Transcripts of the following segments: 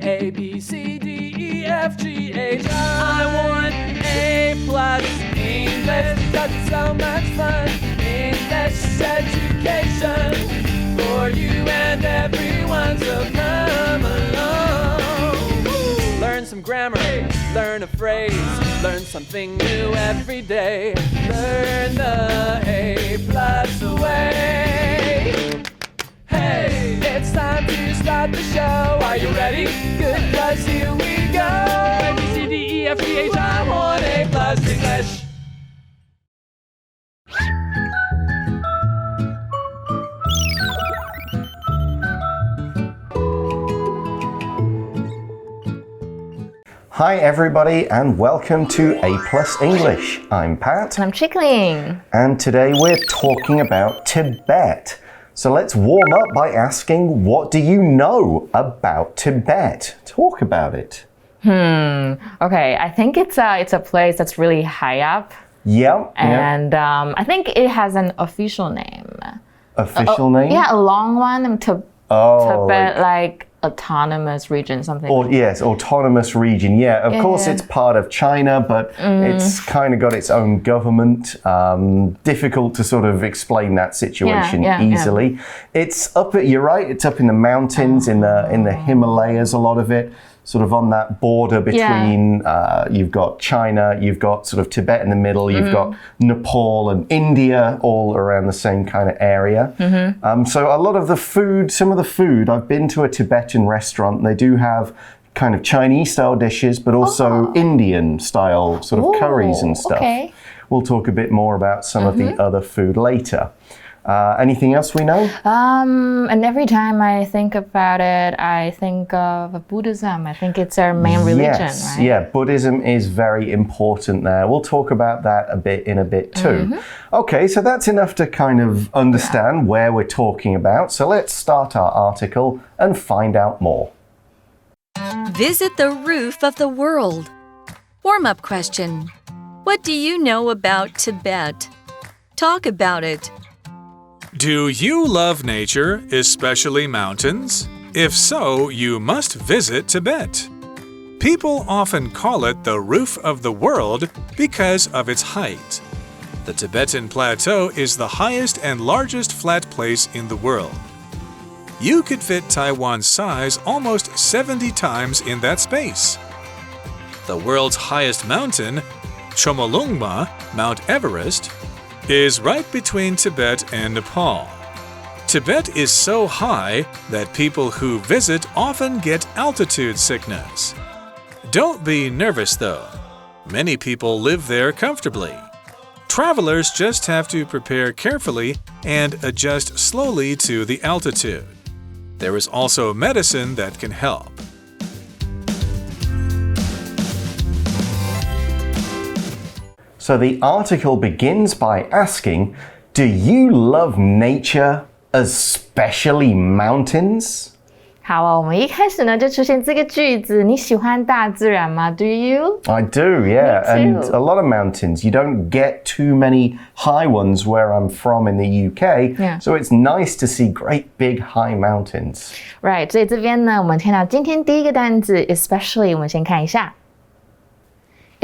A, B, C, D, E, F, G, H, I want A+ English because it's so much fun. English education for you and everyone, so come along. Learn some grammar, learn a phrase, learn something new every day. Learn the A+ way. Hey, it's time to start the show. Are you ready? Good, 'cause here we go. A, B, C, D, E, F, G, H, I want A+ English. Hi everybody and welcome to A+ English. I'm Pat. I'm Chickling. And today we're talking about Tibet. So let's warm up by asking, what do you know about Tibet? Talk about it. Okay, I think it's a place that's really high up. Yeah. And I think it has an official name. Official name? Yeah, a long one. Tibet, like autonomous region, something. Yes, autonomous region. Yeah, of course it's part of China, but it's kind of got its own government. Difficult to sort of explain that situation easily. It's up you're right, it's up in the mountains, in the Himalayas, a lot of it. Sort of on that border between, you've got China, you've got sort of Tibet in the middle, you've got Nepal and India all around the same kind of area. So a lot of the food, some of the food, I've been to a Tibetan restaurant, they do have kind of Chinese style dishes, but also Indian style sort of curries and stuff. Okay. We'll talk a bit more about some of the other food later. Anything else we know? And every time I think about it, I think of Buddhism. I think it's our main religion, right? Yeah, Buddhism is very important there. We'll talk about that in a bit too. Okay, so that's enough to kind of understand where we're talking about. So let's start our article and find out more. Visit the roof of the world. Warm-up question. What do you know about Tibet? Talk about it. Do you love nature, especially mountains? If so, you must visit Tibet. People often call it the roof of the world because of its height. The Tibetan Plateau is the highest and largest flat place in the world. You could fit Taiwan's size almost 70 times in that space. The world's highest mountain, Chomolungma, Mount Everest, is right between Tibet and Nepal. Tibet is so high that people who visit often get altitude sickness. Don't be nervous though. Many people live there comfortably. Travelers just have to prepare carefully and adjust slowly to the altitude. There is also medicine that can help. So the article begins by asking, do you love nature, especially mountains? 好啊，我们一开始呢就出现这个句子，你喜欢大自然吗 ？Do you? I do, yeah. Me too. And a lot of mountains. You don't get too many high ones where I'm from in the UK. Yeah. So it's nice to see great big high mountains. Right， 所以这边呢，我们看到今天第一个单字 especially， 我们先看一下。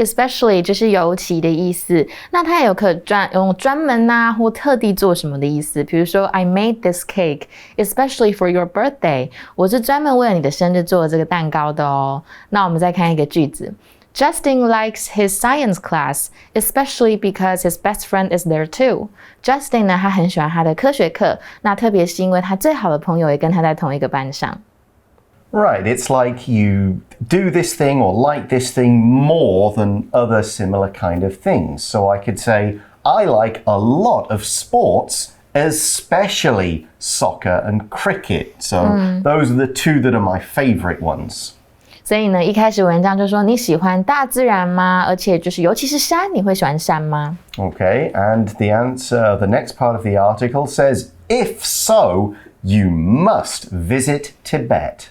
Especially 就是尤其的意思，那它也有可用专门啊或特地做什么的意思。比如说 I made this cake especially for your birthday， 我是专门为了你的生日做这个蛋糕的哦。那我们再看一个句子 Justin likes his science class especially because his best friend is there too。 Justin 呢，他很喜欢他的科学课，那特别是因为他最好的朋友也跟他在同一个班上。Right, it's like you do this thing or like this thing more than other similar kind of things. So I could say, I like a lot of sports, especially soccer and cricket. So those are the two that are my favorite ones. 所以呢，一开始文章就说你喜欢大自然吗？而且就是尤其是山，你会喜欢山吗？ Okay, and the answer, the next part of the article says, if so, you must visit Tibet.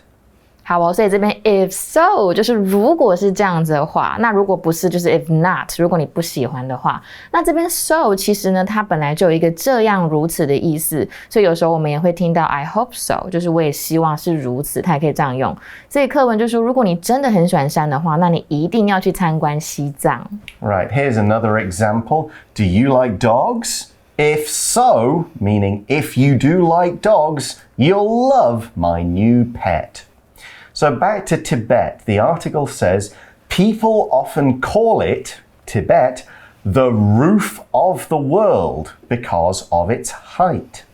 好哦，所以这边 if so 就是如果是这样子的话，那如果不是就是 if not， 如果你不喜欢的话，那这边 so 其实呢它本来就有一个这样如此的意思，所以有时候我们也会听到 I hope so， 就是我也希望是如此，它也可以这样用。所以课文就说，如果你真的很喜欢山的话，那你一定要去参观西藏。Right, here's another example. Do you like dogs? If so, meaning if you do like dogs, you'll love my new pet. So back to Tibet, the article says, people often call it, Tibet, the roof of the world because of its height.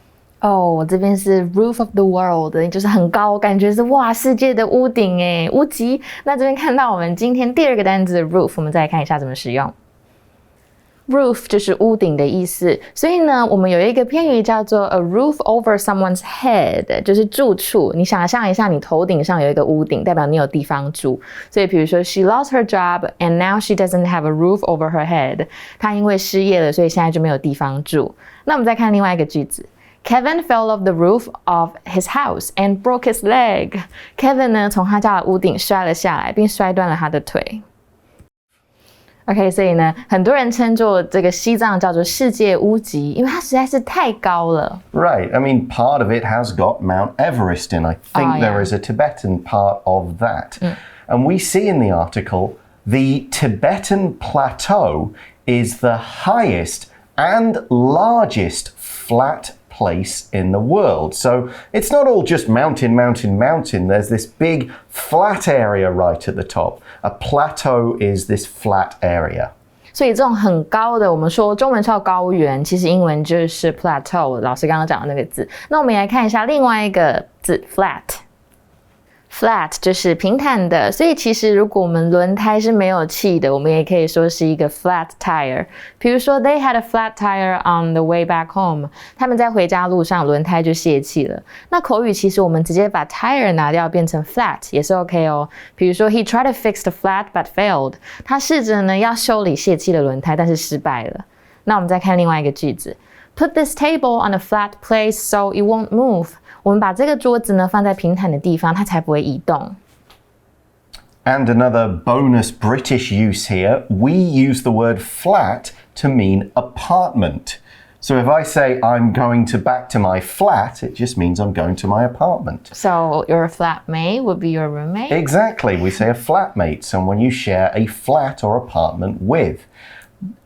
哦，这边是 roof of the world， 就是很高，感觉是哇世界的屋顶诶，屋脊。那这边看到我们今天第二个单词 roof， 我们再来看一下怎么使用。Roof 就是屋顶的意思，所以呢，我们有一个片语叫做 a roof over someone's head， 就是住处。你想象一下，你头顶上有一个屋顶，代表你有地方住。所以比如说 she lost her job and now she doesn't have a roof over her head。她因为失业了，所以现在就没有地方住。那我们再看另外一个句子。Kevin fell off the roof of his house and broke his leg. Kevin 呢，从他家的屋顶摔了下来，并摔断了他的腿。OK， 所以呢，很多人称作这个西藏叫做世界屋脊，因为它实在是太高了。Right, I mean, part of it has got Mount Everest in. I think there is a Tibetan part of that. And we see in the article, the Tibetan plateau is the highest and largest flat place in the world. So it's not all just mountain, mountain, mountain. There's this big flat area right at the top. A plateau is this flat area. 所以这种很高的，我们说中文叫高原，其实英文就是 plateau， 老师刚刚讲的那个字。那我们来看一下另外一个字 flat。Flat 就是平坦的，所以其实如果我们轮胎是没有气的，我们也可以说是一个 flat tire。比如说 they had a flat tire on the way back home， 他们在回家路上轮胎就泄气了。那口语其实我们直接把 tire 拿掉变成 flat 也是 OK 哦。比如说 he tried to fix the flat but failed， 他试着呢要修理泄气的轮胎，但是失败了。那我们再看另外一个句子 Put this table on a flat place so it won't move。我们把这个桌子呢放在平坦的地方，它才不会移动。And another bonus British use here, we use the word flat to mean apartment. So if I say I'm going back to my flat, it just means I'm going to my apartment. So your flatmate would be your roommate? Exactly, we say a flatmate, someone you share a flat or apartment with.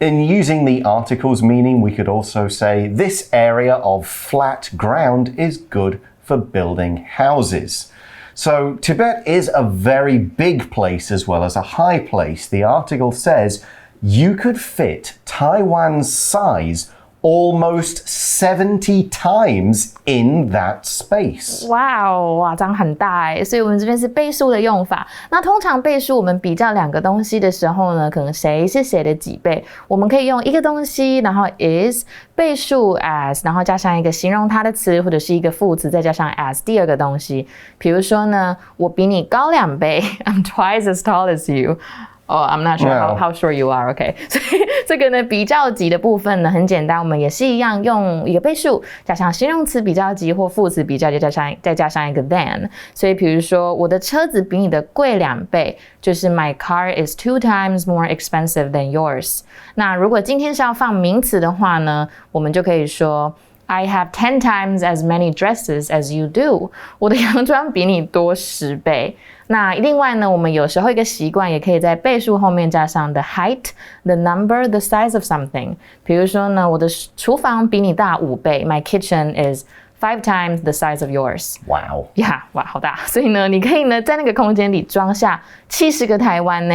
In using the article's meaning, we could also say this area of flat ground is good for building houses. So Tibet is a very big place as well as a high place. The article says you could fit Taiwan's size almost 70 times in that space. 哇哦，哇，这样很大耶，所以我们这边是倍数的用法。那通常倍数我们比较两个东西的时候呢，可能谁是谁的几倍，我们可以用一个东西，然后 is 倍数 as， 然后加上一个形容它的词或者是一个副词，再加上 as 第二个东西。比如说呢，我比你高2倍 ，I'm twice as tall as you。Oh, I'm not sure how sure you are, OK 所以这个呢比较级的部分呢很简单，我们也是一样用一个倍数加上形容词比较级或副词比较级再加上一个 than。所以比如说我的车子比你的贵2倍，就是 My car is 2 times more expensive than yours。那如果今天是要放名词的话呢，我们就可以说I have 10 times as many dresses as you do。我的洋装比你多10倍。那另外呢，我们有时候一个习惯也可以在倍数后面加上 the height, the number, the size of something。比如说呢，我的厨房比你大5倍。My kitchen is 5 times the size of yours. Wow. Yeah, 哇，好大。所以呢，你可以呢在那个空间里装下70个台湾呢。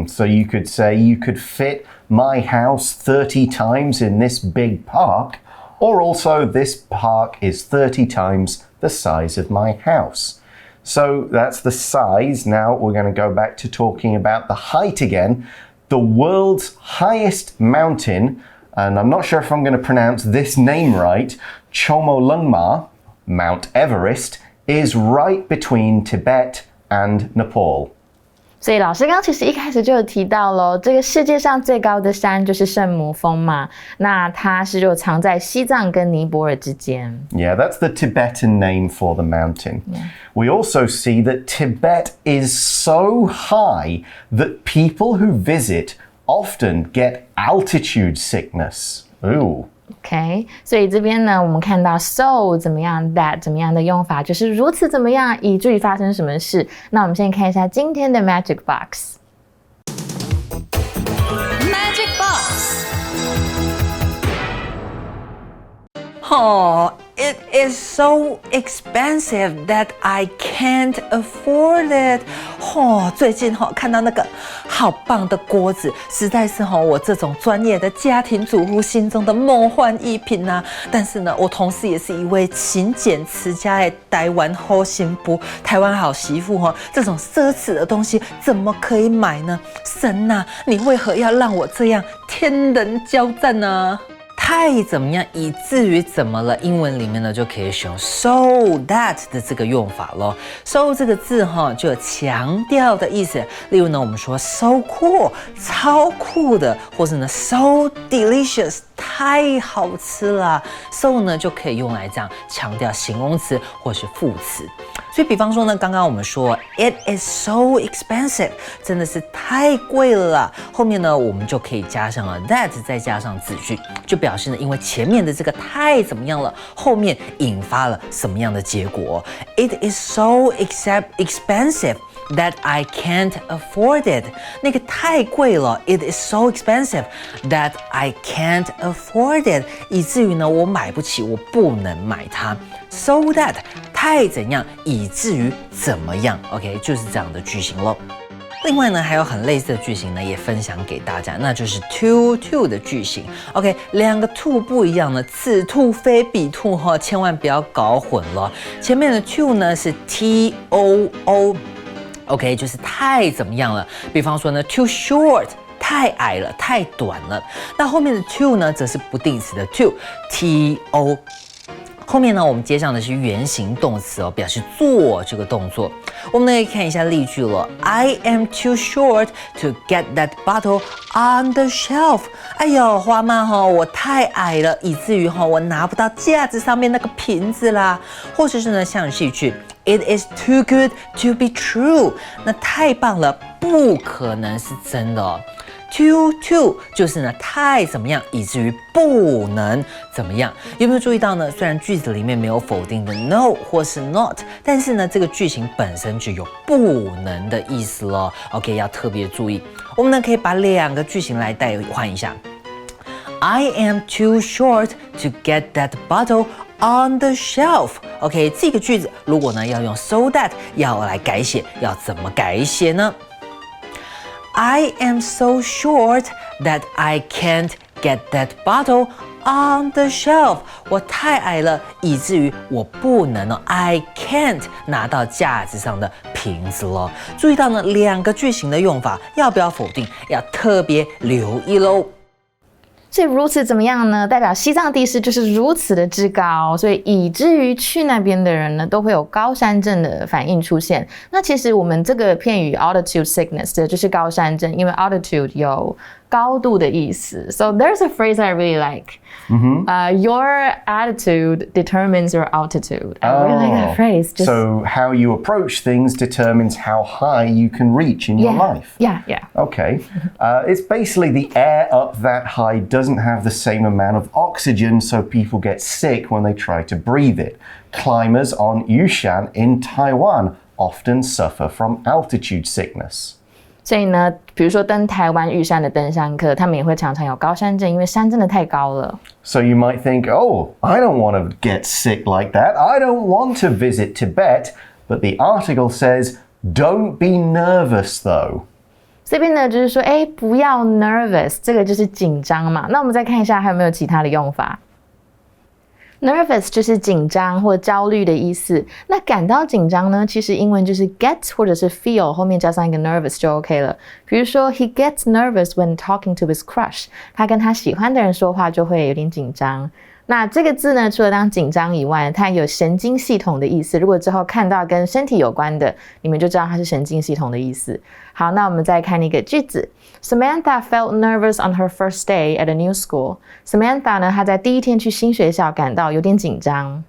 So you could say you could fit my house 30 times in this big park, or also this park is 30 times the size of my house. So that's the size. Now we're going to go back to talking about the height again. The world's highest mountain, and I'm not sure if I'm going to pronounce this name right, Chomolungma, Mount Everest, is right between Tibet and Nepal. 所以老师刚其实一开始就有提到咯，这个世界上最高的山就是圣母峰嘛，那它是就藏在西藏跟尼泊尔之间。Yeah, that's the Tibetan name for the mountain. Yeah. We also see that Tibet is so high that people who visit often get altitude sickness. OK， 所以这边呢，我们看到 so 怎么样 that 怎么样的用法，就是如此怎么样，以至于发生什么事。那我们先看一下今天的 Magic Magic Box。 It is so expensive that I can't afford it. 最近看到那个好棒的锅子，实在是我这种专业的家庭主妇心中的梦幻一品啊。但是呢，我同时也是一位勤俭持家的台湾好媳妇，台湾好媳妇这种奢侈的东西怎么可以买呢？神啊，你为何要让我这样天人交战呢？太怎么样，以至于怎么了？英文里面呢就可以使用 so that 的这个用法咯。so 这个字就有强调的意思。例如呢，我们说 so cool 超酷的，或是呢 so delicious 太好吃了。so 呢就可以用来这样强调形容词或是副词。所以比方说呢，刚刚我们说 it is so expensive 真的是太贵了啦，后面呢我们就可以加上了 that 再加上子句，就表示呢因为前面的这个太怎么样了，后面引发了什么样的结果。 It is so expensive that I can't afford it. 那个太贵了 It is so expensive that I can't afford it. 以至于呢我买不起，我不能买它。So that 太怎样，以至于怎么样 OK 就是这样的句型咯。另外呢还有很类似的句型呢也分享给大家，那就是 to 的句型 OK 两个 to 不一样呢，此 to 非彼 to 千万不要搞混了。前面的 to 呢是 too OK 就是太怎么样了，比方说呢 too short 太矮了，太短了。那后面的 to 呢则是不定词的 to后面呢我们接上的是原形动词表示做这个动作。我们可以看一下例句了。 I am too short to get that bottle on the shelf. 哎呦花妈我太矮了，以至于我拿不到架子上面那个瓶子啦。或者是呢像是一句 It is too good to be true. 那太棒了，不可能是真的Too 就是呢太怎么样，以至于不能怎么样。有没有注意到呢？虽然句子里面没有否定的 no 或是 not， 但是呢这个句型本身就有不能的意思咯。OK 要特别注意。我们呢可以把两个句型来代换一下。I am too short to get that bottle on the shelf. OK 这个句子如果呢要用 so that 要来改写，要怎么改写呢？I am so short that I can't get that bottle on the shelf. 我太矮了，以至于我不能I can't 拿到架子上的瓶子咯。注意到呢，两个句型的用法，要不要否定？要特别留意咯。所以如此怎么样呢？代表西藏地势就是如此的之高，所以以至于去那边的人呢，都会有高山症的反应出现。那其实我们这个片语 altitude sickness 的就是高山症，因为 altitude 有高度的意思。So there's a phrase I really like. Your attitude determines your altitude. I really like that phrase. So how you approach things determines how high you can reach in your life. Yeah. Okay. It's basically the air up that high doesn't have the same amount of oxygen, so people get sick when they try to breathe it. Climbers on Yushan in Taiwan often suffer from altitude sickness. 所以呢，比如说登台湾玉山的登山客，他们也会常常有高山症，因为山真的太高了。So you might think, oh, I don't want to get sick like that. I don't want to visit Tibet. But the article says, don't be nervous though. 这边呢就是说，不要 nervous， 这个就是紧张嘛。那我们再看一下还有没有其他的用法。Nervous 就是紧张或焦虑的意思。那感到紧张呢，其实英文就是 get 或者是 feel 后面加上一个 nervous 就 OK 了。比如说 he gets nervous when talking to his crush， 他跟他喜欢的人说话就会有点紧张。那这个字呢，除了当紧张以外，它有神经系统的意思。如果之后看到跟身体有关的，你们就知道它是神经系统的意思。好，那我们再看一个句子。Samantha felt nervous on her first day at a new school. Samantha 呢，她在第一天去新学校感到有点紧张。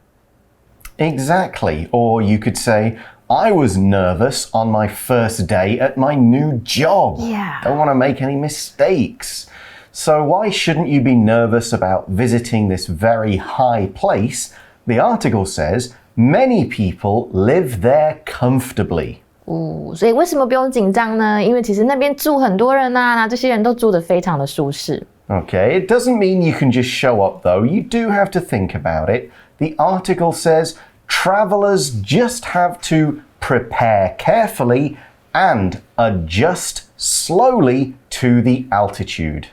Exactly. Or you could say, I was nervous on my first day at my new job. Yeah. Don't want to make any mistakes. So why shouldn't you be nervous about visiting this very high place? The article says, many people live there comfortably. 所以为什么不用紧张呢？因为其实那边住很多人啊，那这些人都住得非常的舒适。Okay, it doesn't mean you can just show up though. You do have to think about it. The article says travelers just have to prepare carefully and adjust slowly to the altitude.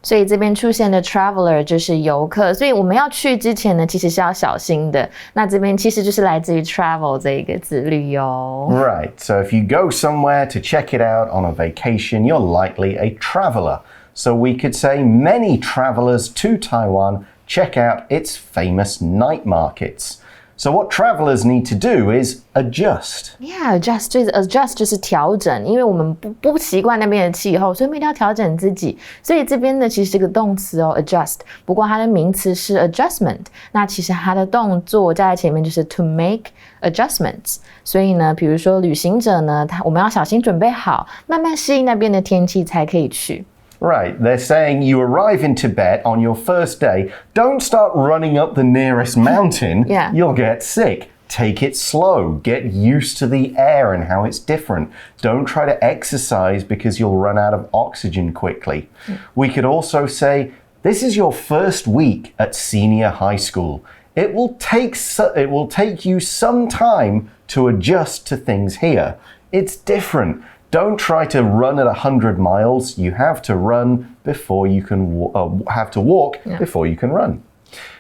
所以这边出现的 traveler 就是游客，所以我们要去之前呢，其实是要小心的。那这边其实就是来自于 travel 这一个字，旅游。Right, so if you go somewhere to check it out on a vacation, you're likely a traveler. So we could say many travelers to Taiwan check out its famous night markets. So what travelers need to do is adjust. Yeah, adjust 就是调整，因为我们不习惯那边的气候，所以我们一定要调整自己。所以这边呢，其实是个动词哦 ，adjust。不过它的名词是 adjustment。那其实它的动作加在前面就是 to make adjustments。所以呢，比如说旅行者呢，我们要小心准备好，慢慢适应那边的天气才可以去。Right, they're saying you arrive in Tibet on your first day. Don't start running up the nearest mountain. Yeah. You'll get sick. Take it slow. Get used to the air and how it's different. Don't try to exercise because you'll run out of oxygen quickly. We could also say, this is your first week at senior high school. It will take you some time to adjust to things here. It's different. Don't try to run at 100 miles. You have to run before you can have to walk before you can run.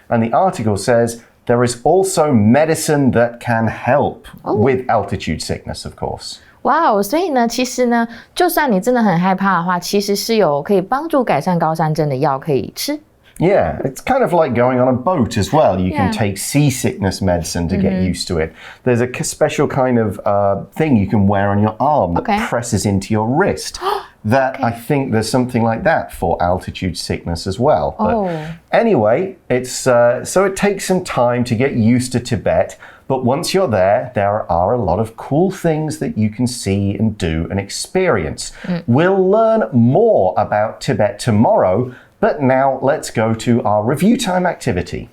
And the article says there is also medicine that can help with altitude sickness, of course. 哇哦，所以呢，其实呢，就算你真的很害怕的话，其实是有可以帮助改善高山症的药可以吃。Yeah, it's kind of like going on a boat as well. You can take seasickness medicine to get used to it. There's a special kind of thing you can wear on your arm that presses into your wrist. I think there's something like that for altitude sickness as well. But anyway, it's so it takes some time to get used to Tibet. But once you're there, there are a lot of cool things that you can see and do and experience. We'll learn more about Tibet tomorrow. But now let's go to our review time activity.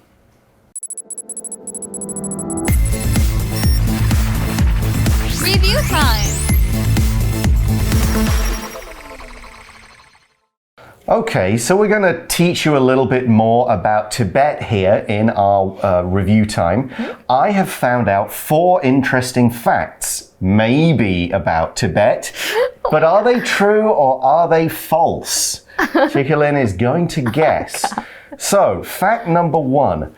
Review time. Okay, so we're going to teach you a little bit more about Tibet here in our review time. I have found out 4 interesting facts, maybe about Tibet, but are they true or are they false? Chickalin is going to guess. So, fact number 1.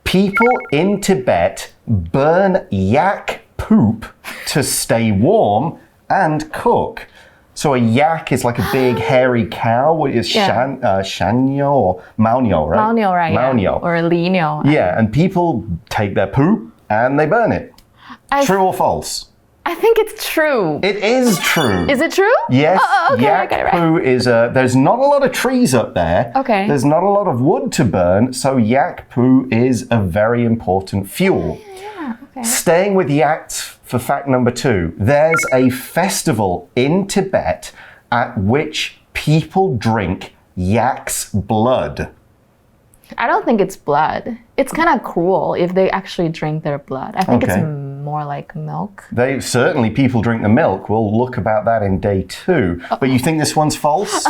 People in Tibet burn yak poop to stay warm and cook. So a yak is like a big hairy cow. What is shanyo or maonyo, right? Maonyo, right? Maonyo. Or linyo. Yeah, and people take their poop and they burn it. True or false? I think it's true. It is true. Is it true? Yes. Okay, yak poo is there's not a lot of trees up there. Okay. There's not a lot of wood to burn, so yak poo is a very important fuel. Yeah, okay. Staying with yaks for fact number 2, there's a festival in Tibet at which people drink yak's blood. I don't think it's blood. It's kind of cruel if they actually drink their blood. I think it's more like milk. Certainly people drink the milk. We'll look about that in day 2. But you think this one's false?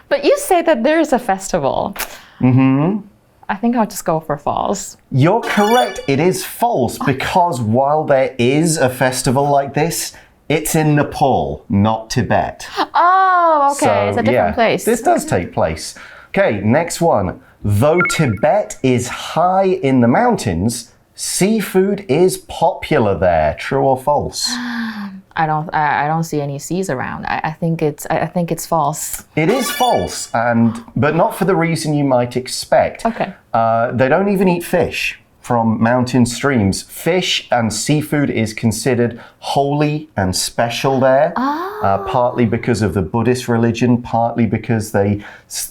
But you say that there is a festival. I think I'll just go for false. You're correct. It is false because while there is a festival like this, it's in Nepal, not Tibet. Oh, okay. So, it's a different place. This does take place. Okay, next one. Though Tibet is high in the mountains, seafood is popular there. True or false? I don't see any seas around. I think it's false. It is false, but not for the reason you might expect. Okay. They don't even eat fish from mountain streams. Fish and seafood is considered holy and special there, partly because of the Buddhist religion, partly because the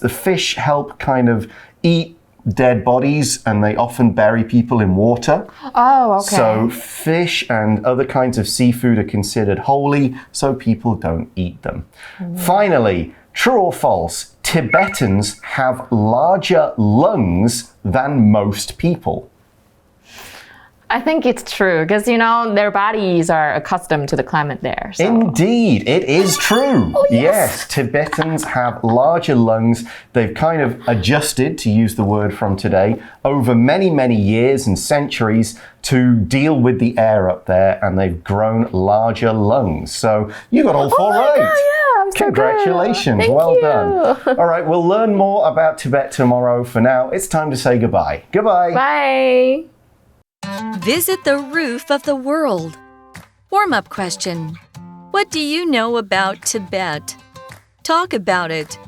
fish help kind of eat dead bodies, and they often bury people in water. Oh, okay. So fish and other kinds of seafood are considered holy, so people don't eat them. Finally, true or false, Tibetans have larger lungs than most people. I think it's true because, their bodies are accustomed to the climate there. So. Indeed, it is true. Oh, yes. Tibetans have larger lungs. They've kind of adjusted, to use the word from today, over many, many years and centuries to deal with the air up there, and they've grown larger lungs. So you got all four right. God, yeah, I'm so Congratulations. good. Well Thank done. you. All right, we'll learn more about Tibet tomorrow. For now, it's time to say goodbye. Goodbye. Bye. Visit the roof of the world. Warm-up question. What do you know about Tibet? Talk about it.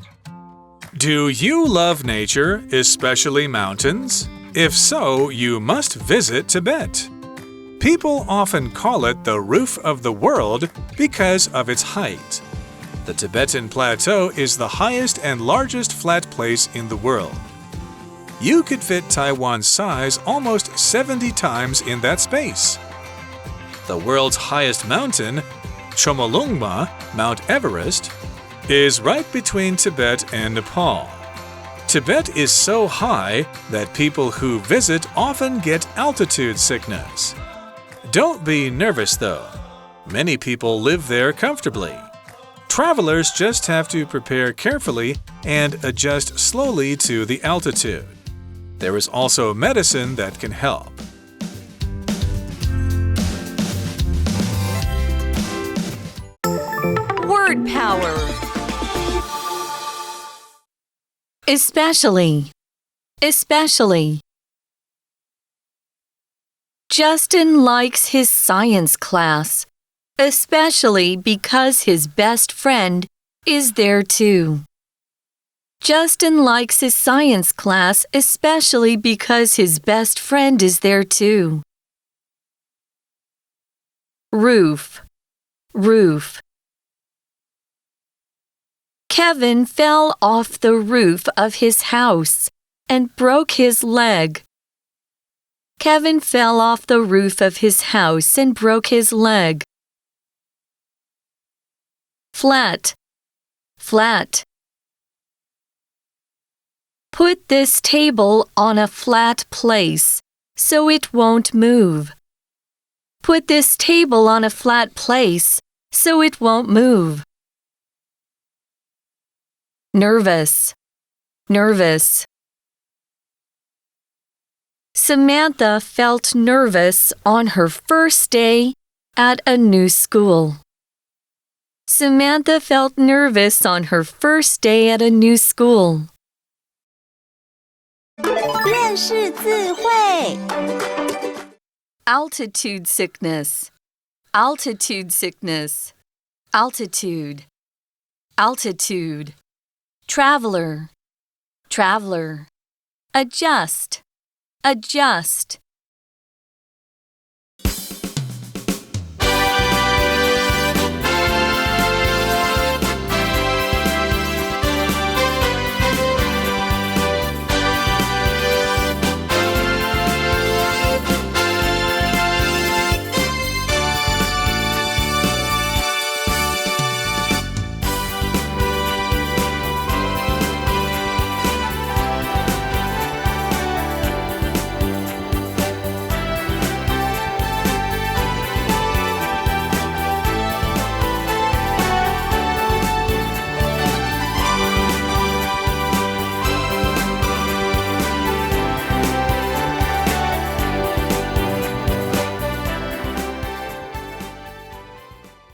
Do you love nature, especially mountains? If so, you must visit Tibet. People often call it the roof of the world because of its height. The Tibetan Plateau is the highest and largest flat place in the world. You could fit Taiwan's size almost 70 times in that space. The world's highest mountain, Chomolungma, Mount Everest, is right between Tibet and Nepal. Tibet is so high that people who visit often get altitude sickness. Don't be nervous though. Many people live there comfortably. Travelers just have to prepare carefully and adjust slowly to the altitude. There is also medicine that can help. Word power. Especially. Especially. Justin likes his science class, especially because his best friend is there too. Justin likes his science class, especially because his best friend is there too. Roof. Roof. Kevin fell off the roof of his house and broke his leg. Kevin fell off the roof of his house and broke his leg. Flat. Flat. Put this table on a flat place so it won't move. Put this table on a flat place so it won't move. Nervous. Nervous. Samantha felt nervous on her first day at a new school. Samantha felt nervous on her first day at a new school. 认识字汇 Altitude sickness. Altitude sickness. Altitude. Altitude. Traveler. Traveler. Adjust. Adjust.